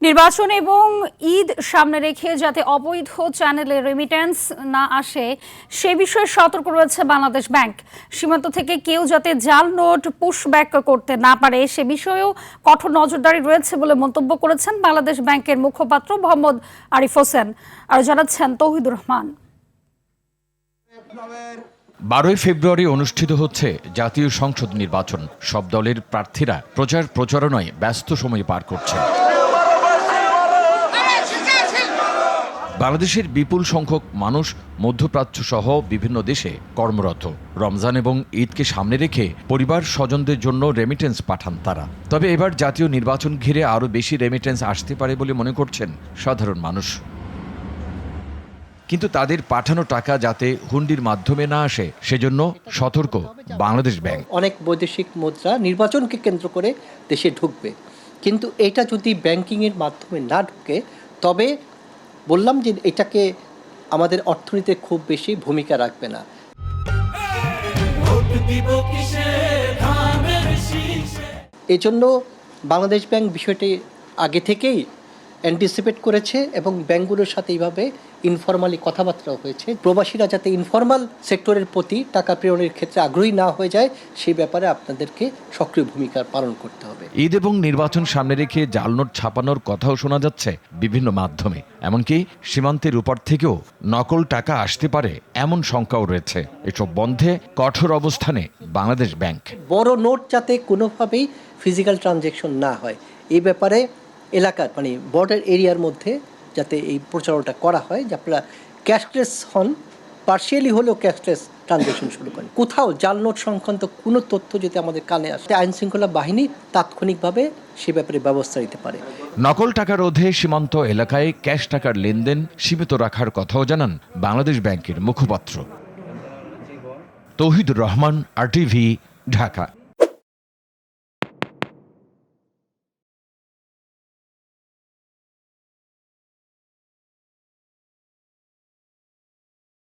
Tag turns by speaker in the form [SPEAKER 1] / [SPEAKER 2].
[SPEAKER 1] নির্বাচন এবং ঈদ সামনে রেখে যাতে অবৈধ চ্যানেলে রেমিটেন্স না আসে সে বিষয়ে সতর্ক রয়েছে বাংলাদেশ ব্যাংক। সীমান্ত থেকে কেউ যাতে জাল নোট পুশব্যাক করতে না পারে সে বিষয়েও কঠোর নজরদারি রয়েছে বলে মন্তব্য করেছেন বাংলাদেশ ব্যাংকের মুখপাত্র মোহাম্মদ আরিফ হোসেন। আর জানাচ্ছেন তৌহিদুর রহমান।
[SPEAKER 2] 12 ফেব্রুয়ারি অনুষ্ঠিত হচ্ছে জাতীয় সংসদ নির্বাচন। সব দলের প্রার্থীরা প্রচার প্রচারণায় ব্যস্ত সময় পার করছেন। বাংলাদেশের বিপুল সংখ্যক মানুষ মধ্যপ্রাচ্য সহ বিভিন্ন দেশে কর্মরত। রমজান এবং ঈদকে সামনে রেখে পরিবার স্বজনদের জন্য রেমিটেন্স পাঠান তারা। তবে এবার জাতীয় নির্বাচন ঘিরে আরও বেশি রেমিটেন্স আসতে পারে বলে মনে করছেন সাধারণ মানুষ। কিন্তু তাদের পাঠানো টাকা যাতে হুন্ডির মাধ্যমে না আসে সেজন্য সতর্ক বাংলাদেশ ব্যাংক।
[SPEAKER 3] অনেক বৈদেশিক মুদ্রা নির্বাচনকে কেন্দ্র করে দেশে ঢুকবে, কিন্তু এটা যদি ব্যাংকিংয়ের মাধ্যমে না ঢুকে তবে বললাম যে এটাকে আমাদের অর্থনীতিতে খুব বেশি ভূমিকা রাখবে না। এজন্য বাংলাদেশ ব্যাংক বিষয়টি আগে থেকেই অ্যান্টিসিপেট করেছে এবং ব্যাংকগুলোর সাথে এইভাবে ইনফরমালি কথাবার্তা হয়েছে। প্রবাসীরা যাতে ইনফরমাল সেক্টরের প্রতি টাকা প্রেরণের ক্ষেত্রে আগ্রহী না হয়ে যায় সেই ব্যাপারে আপনাদেরকে সক্রিয় ভূমিকা পালন করতে হবে।
[SPEAKER 2] ঈদ এবং নির্বাচন সামনে রেখে জাল নোট ছাপানোর কথাও শোনা যাচ্ছে বিভিন্ন মাধ্যমে। এমনকি সীমান্তের উপর থেকেও নকল টাকা আসতে পারে এমন শঙ্কাও রয়েছে। এসব বন্ধে কঠোর অবস্থানে বাংলাদেশ ব্যাংক।
[SPEAKER 3] বড় নোট যাতে কোনোভাবেই ফিজিক্যাল ট্রানজ্যাকশন না হয় এই ব্যাপারে এলাকার বর্ডার এরিয়ার মধ্যে যাতে এই প্রচারণাটা করা হয়, যে আপনারা ক্যাশলেস হন, পার্শিয়ালি হলেও ক্যাশলেস ট্রানজ্যাকশন শুরু করেন। কোথাও জাল নোট সংক্রান্ত কোনো তথ্য যদি আমাদের কানে আসে আইন শৃঙ্খলা বাহিনী তাৎক্ষণিকভাবে সে ব্যাপারে ব্যবস্থা নিতে পারে।
[SPEAKER 2] নকল টাকা রোধে সীমান্ত এলাকায় ক্যাশ টাকার লেনদেন সীমিত রাখার কথাও জানান বাংলাদেশ ব্যাংকের মুখপাত্র। তৌহিদুর রহমান, RTV, ঢাকা।